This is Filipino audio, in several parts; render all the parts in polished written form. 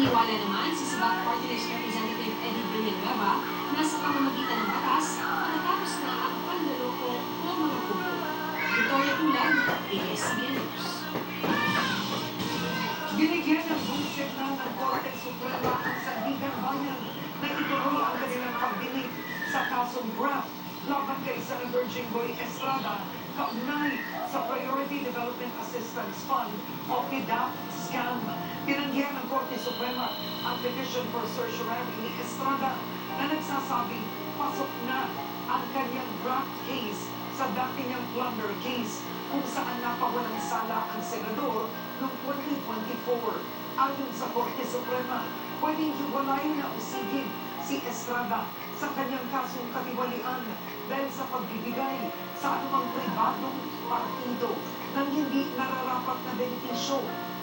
Naniniwala naman si Sabat Party List Representative Eddie Villanueva na sa pamamagitan ng batas, matatapos na ang panloloko ng mga kubo. Victoria Tulag, AS-CBN News. Binigyan ng bullshit na ng Korte Suprema ang Sandigan Bayan na ituloy ang kanilang pagdinig sa kasong graft laban kay Senator Jinggoy Estrada kaugnay sa Priority Development Assistance Fund o PDAP scam. Tinanggihan ng Korte Suprema ang petition for certiorari ni Estrada na nagsasabi pasok na ang kanyang graft case sa dati niyang plunder case kung saan napawalang sala ang senador noong 2024. Ayon sa Korte Suprema, pwedeng hiwalayin na usigin si Estrada sa kanyang kasong katiwalian dahil sa pagbibigay sa anumang pribadong partido ng hindi nararapat na benepisyo,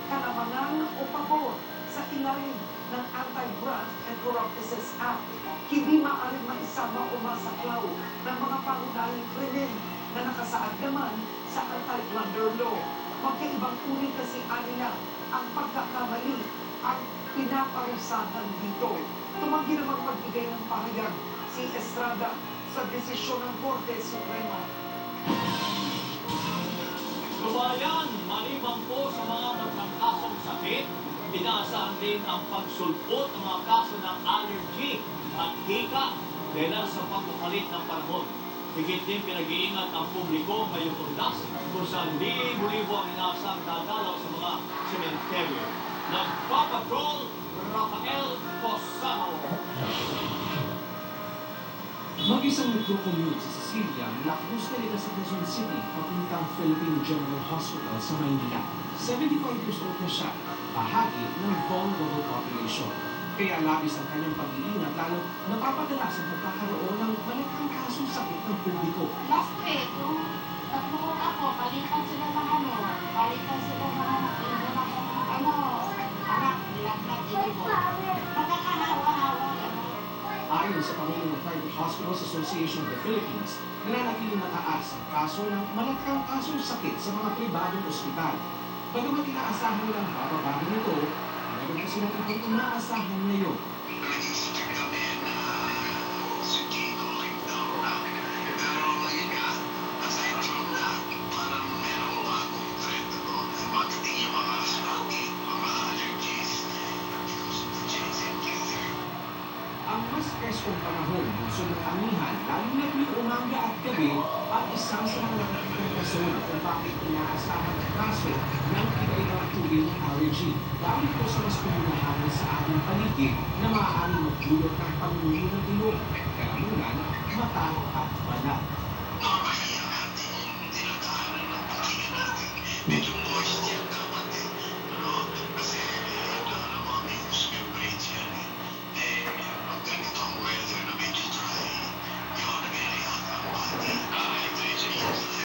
kalamangan o pabor sa ilalim ng Anti-Graft and Corruption Act. Hindi maaaring maisama o masaklaw ng mga pangunahing krimen na nakasaad naman sa anti-plunder law. Magkaibang uri kasi anila ang pagkakamali ang pinaparusahan dito. Tumanggi namang magbigay ng pahayag si Estrada sa desisyon ng Korte Suprema. Kabayan, maliban po sa mga magkakasong sakit, inaasahan din ang pagsulpot ng mga kaso ng allergy at hika dahil sa pagpapalit ng panahon. Higit din pinag-iingat ang publiko ngayong tundas kung saan libo-libo ang inaasang dadalaw sa mga sementeryo. Nagpapatrol, Rafael Cosano. Mag-isang nagko-commute sa Sicilia mula Cruz Caleta sa Quezon City papuntang Philippine General Hospital sa Maynila. 75 years old na siya, bahagi ng vulnerable population. Kaya labis ang kanyang pag-iingat lalo napapadalas ang pagkakaroon ng malaking kasong sakit ng publiko. Last week, yung tatlong ako, palitan sila ng palitan sila ng anak, nilaglag, inibo. Pagkakahawa-hawa. Ayon sa Pangulo ng Private Hospitals Association of the Philippines, nananatiling mataas ang kaso ng malakang kasong sakit sa mga pribadong ospital. Bagamat inaasahan nilang bababago nito, meron na silang ibang inaasahan ngayon. Ang mas preskong panahon, gusto ng amihan, lalo na tuwing umaga at gabi, at isang sa mga nakikitang rason kung bakit inaasahan ang kaso ng iba-ibang tubig ng allergy. Dahil po sa mas pumunahan sa ating paligid na maaaring magdulot ng pangulo ng ilong, kalamunan, mata at balat.